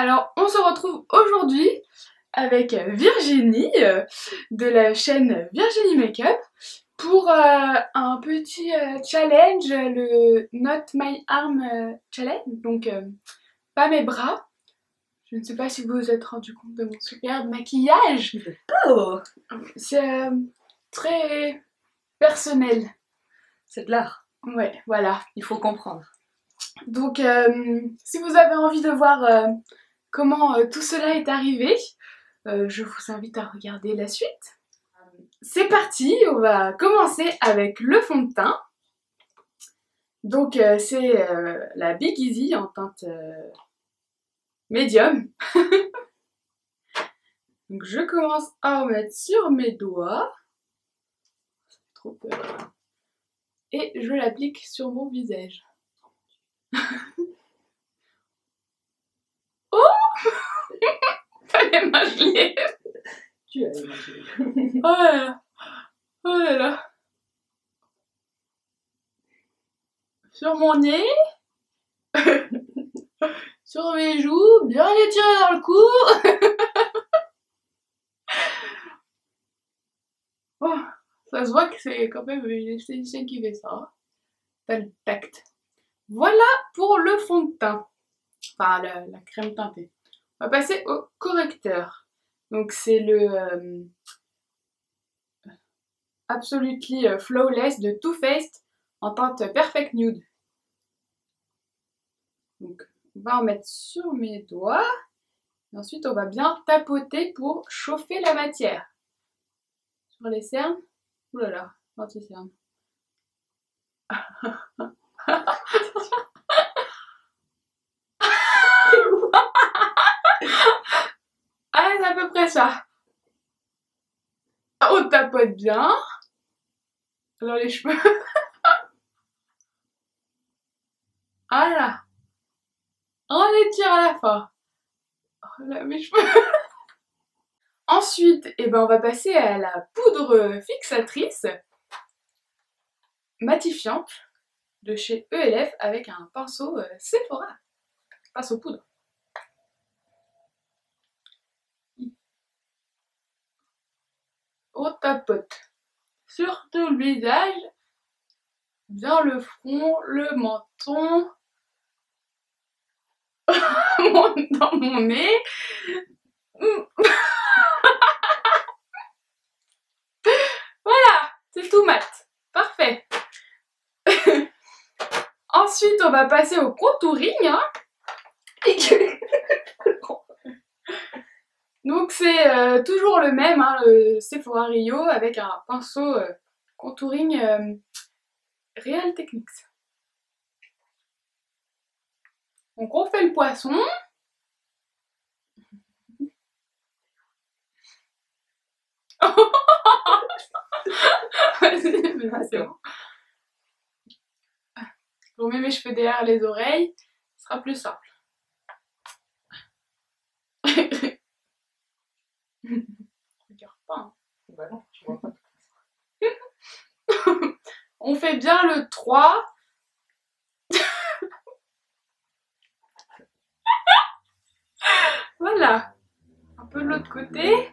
Alors on se retrouve aujourd'hui avec Virginie de la chaîne Virginie Makeup pour un petit challenge, le Not My Arm Challenge, donc pas mes bras. Je ne sais pas si vous vous êtes rendu compte de mon superbe maquillage. Oh, c'est très personnel. c'est de l'art. Ouais, voilà. Il faut comprendre. Donc si vous avez envie de voir comment tout cela est arrivé, je vous invite à regarder la suite. C'est parti, on va commencer avec le fond de teint. Donc c'est la Big Easy en teinte médium. Donc je commence à en mettre sur mes doigts. Trop peur. Et je l'applique sur mon visage. Oh pas les mains gelées. Tu as les mains gelées. Oh là là. Oh là là. Sur mon nez. Sur mes joues. Bien les tirer dans le cou. Oh, ça se voit que c'est quand même une esthéticienne qui fait ça. T'as le tact. Voilà pour le fond de teint. Enfin, la crème teintée. On va passer au correcteur. Donc c'est le Absolutely Flawless de Too Faced en teinte Perfect Nude. Donc on va en mettre sur mes doigts. Et ensuite on va bien tapoter pour chauffer la matière. Sur les cernes. Ouh là là, anti-cerne. Allez, c'est à peu près ça. On tapote bien. Dans les cheveux. Voilà. On étire à la fin. Oh là, mes cheveux. Ensuite, on va passer à la poudre fixatrice matifiante de chez ELF avec un pinceau Sephora. Pinceau poudre. On tapote sur tout le visage, bien le front, le menton, dans mon nez. Voilà, c'est tout mat. Parfait. Ensuite, on va passer au contouring. Hein. Donc c'est toujours le même, hein, le Sephora Rio avec un pinceau contouring Real Techniques. Donc on fait le poisson. C'est bon. Je remets mes cheveux derrière les oreilles, ce sera plus simple. Regarde pas. Hein. Bah non, tu vois pas. On fait bien le 3. Voilà. Un peu de l'autre côté.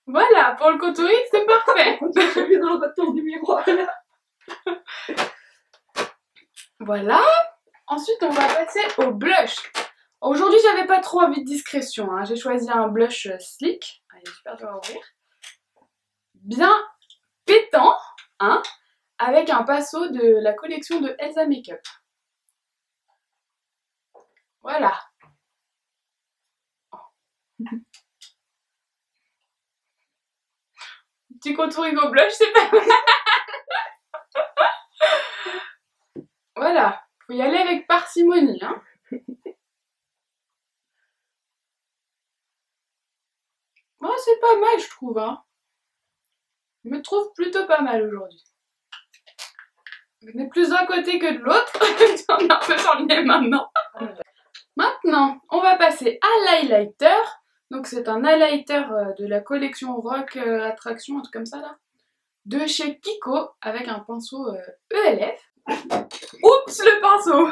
Voilà, pour le contouring, c'est parfait. J'ai vu dans le retour du miroir là. Voilà. Ensuite, on va passer au blush. Aujourd'hui, j'avais pas trop envie de discrétion. Hein. J'ai choisi un blush slick. Ah, il est super dur à ouvrir. Bien pétant, hein, avec un pinceau de la collection de Elsa Makeup. Voilà. Petit contouring au blush, c'est pas mal. Voilà. Faut y aller avec parcimonie, hein. Oh, c'est pas mal, je trouve, hein. Je me trouve plutôt pas mal aujourd'hui. On est plus d'un côté que de l'autre. On est un peu sur le nez maintenant. Maintenant, on va passer à l'highlighter. Donc c'est un highlighter de la collection Rock Attraction, un truc comme ça là. De chez Kiko, avec un pinceau ELF. Oups, le pinceau!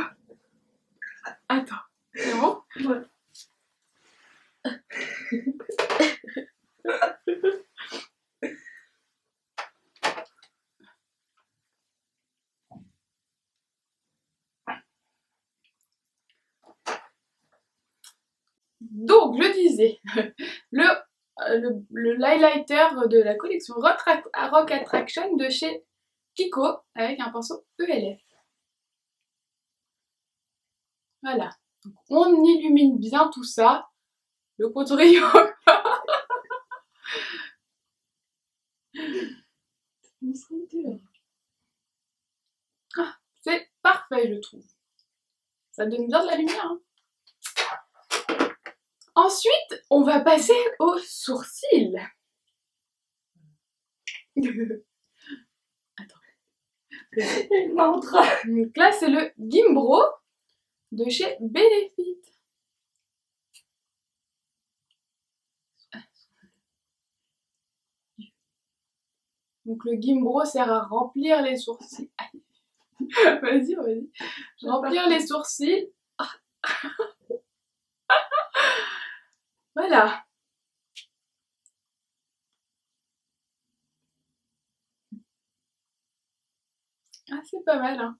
Attends, c'est bon? Ouais. Donc, je disais, le highlighter de la collection Rock Attraction de chez Kiko avec un pinceau ELF. Voilà. Donc, on illumine bien tout ça. Le contouring. Ah, c'est parfait, je trouve. Ça donne bien de la lumière. Hein. Ensuite, on va passer aux sourcils. Attends. Donc là, c'est le Gimbro de chez Benefit. Donc le Gimbro sert à remplir les sourcils. Vas-y, vas-y. Remplir les sourcils. Voilà. Ah, c'est pas mal, hein.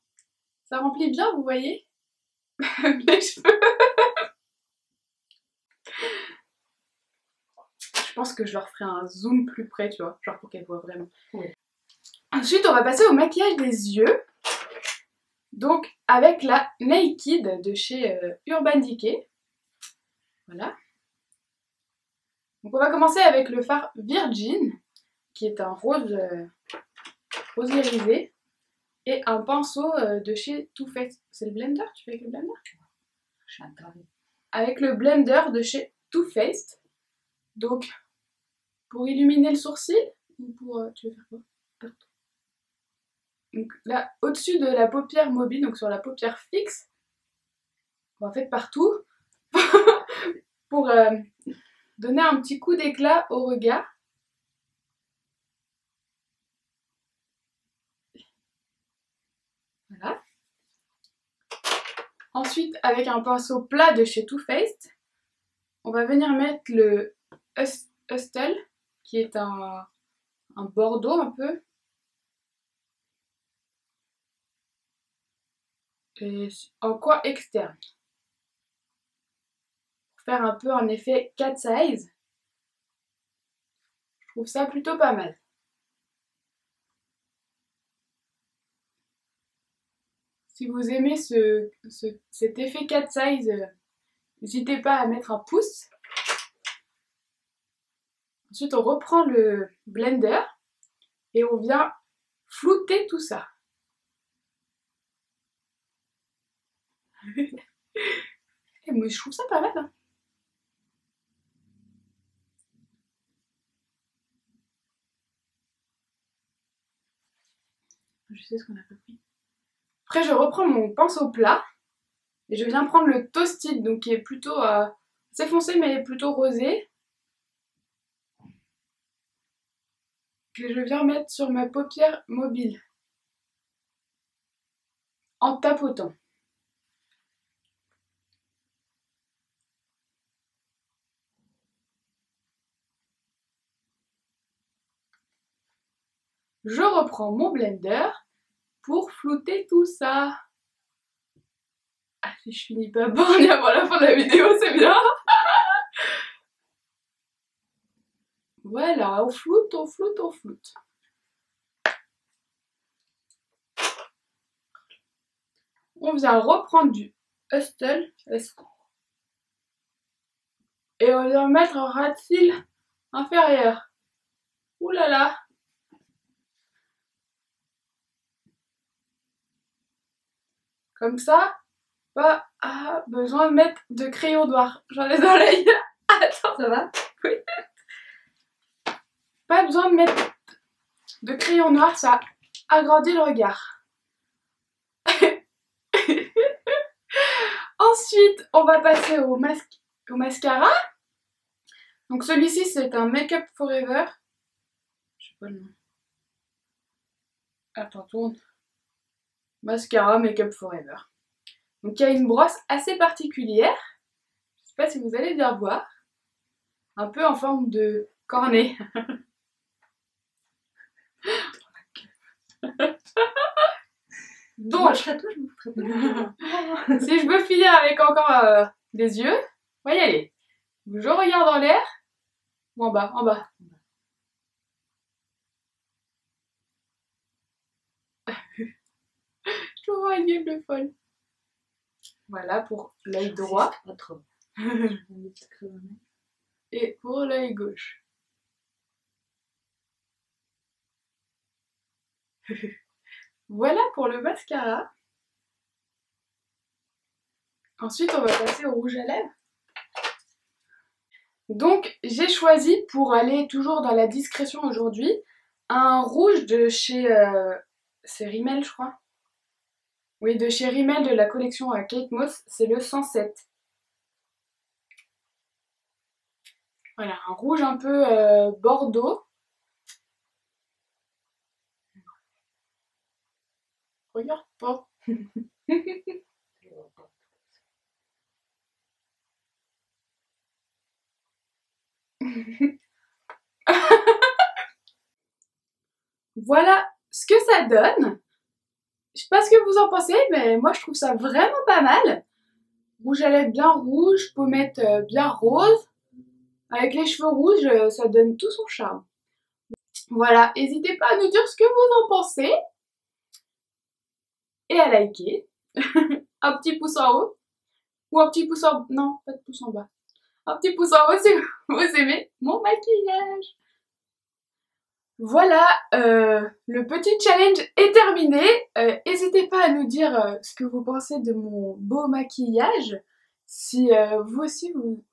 Ça remplit bien, vous voyez, mes cheveux. Je pense que je leur ferai un zoom plus près, tu vois, genre pour qu'elles voient vraiment. Oui. Ensuite, on va passer au maquillage des yeux. Donc, avec la Naked de chez Urban Decay. Voilà. Donc, on va commencer avec le fard Virgin, qui est un rose, rose irisé. Et un pinceau de chez Too Faced. C'est le blender? Tu fais avec le blender? Avec le blender de chez Too Faced. Donc, pour illuminer le sourcil, ou pour... tu veux faire quoi? Donc là, au-dessus de la paupière mobile, donc sur la paupière fixe, en fait partout, pour donner un petit coup d'éclat au regard. Voilà. Ensuite, avec un pinceau plat de chez Too Faced, on va venir mettre le Hustle, qui est un bordeaux un peu. Et en coin externe. Pour faire un peu un effet cat size. Je trouve ça plutôt pas mal. Si vous aimez cet effet cat size, n'hésitez pas à mettre un pouce. Ensuite, on reprend le blender et on vient flouter tout ça. Et moi, je trouve ça pas mal. Hein. Je sais ce qu'on a pas pris. Après, je reprends mon pinceau plat et je viens prendre le Toasted, donc qui est plutôt assez foncé mais plutôt rosé. Que je viens mettre sur ma paupière mobile en tapotant. Je reprends mon blender pour flouter tout ça. Ah, si je finis pas borgne avant la fin de la vidéo, c'est bien. Voilà, on floute, on floute, on floute. On vient reprendre du Hustle et on vient mettre un ras de cils inférieur. Ouh là là. Comme ça, pas besoin de mettre de crayon noir. J'en ai dans l'œil. Attends. Ça va? Oui. Pas besoin de mettre de crayon noir, ça agrandit le regard. Ensuite, on va passer au mascara. Donc celui-ci, c'est un Make Up Forever. Je sais pas le nom. Attends, tourne. Mascara Make Up Forever. Donc il y a une brosse assez particulière. Je sais pas si vous allez bien voir. Un peu en forme de cornet. Donc, je me ferais pas. si je veux finir avec encore des yeux, on va y aller. Je regarde en l'air. Ou en bas, en bas. Je vois une gueule de folle. Voilà pour l'œil droit. Pas trop. Et pour l'œil gauche. Voilà pour le mascara. Ensuite, on va passer au rouge à lèvres. Donc, j'ai choisi, pour aller toujours dans la discrétion aujourd'hui, un rouge de chez... c'est Rimmel, je crois. Oui, de chez Rimmel, de la collection Kate Moss. C'est le 107. Voilà, un rouge un peu bordeaux. Regarde pas. Voilà ce que ça donne. Je sais pas ce que vous en pensez, mais moi je trouve ça vraiment pas mal. Rouge à lèvres bien rouge, pommette bien rose. Avec les cheveux rouges, ça donne tout son charme. Voilà, n'hésitez pas à nous dire ce que vous en pensez. Et à liker. Un petit pouce en haut. Ou un petit pouce en... Non, pas de pouce en bas. Un petit pouce en haut si vous aimez mon maquillage. Voilà, le petit challenge est terminé. N'hésitez pas à nous dire ce que vous pensez de mon beau maquillage. Si vous aussi vous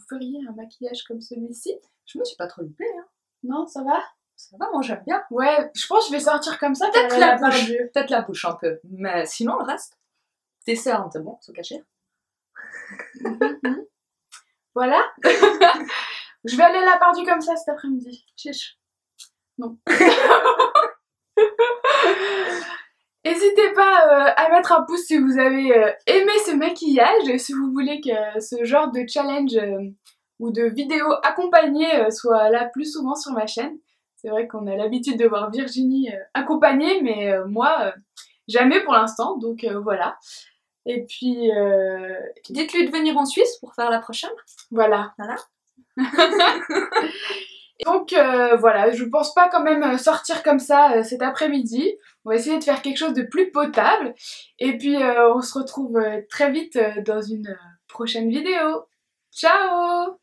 feriez un maquillage comme celui-ci. Je me suis pas trop loupée, hein. Non, ça va? Ça va, moi j'aime bien. Ouais, je pense que je vais sortir comme ça. Peut-être la bouche. Peut-être la bouche un peu. Mais sinon, le reste, tes cernes, c'est bon, se cacher. Voilà. Je vais aller à la perdue comme ça cet après-midi. Chiche. Non. N'hésitez pas à mettre un pouce si vous avez aimé ce maquillage et si vous voulez que ce genre de challenge ou de vidéo accompagnée soit là plus souvent sur ma chaîne. C'est vrai qu'on a l'habitude de voir Virginie accompagnée, mais moi, jamais pour l'instant, donc voilà. Et puis... dites-lui de venir en Suisse pour faire la prochaine. Voilà. Voilà. Donc voilà, je pense pas quand même sortir comme ça cet après-midi. On va essayer de faire quelque chose de plus potable. Et puis on se retrouve très vite dans une prochaine vidéo. Ciao!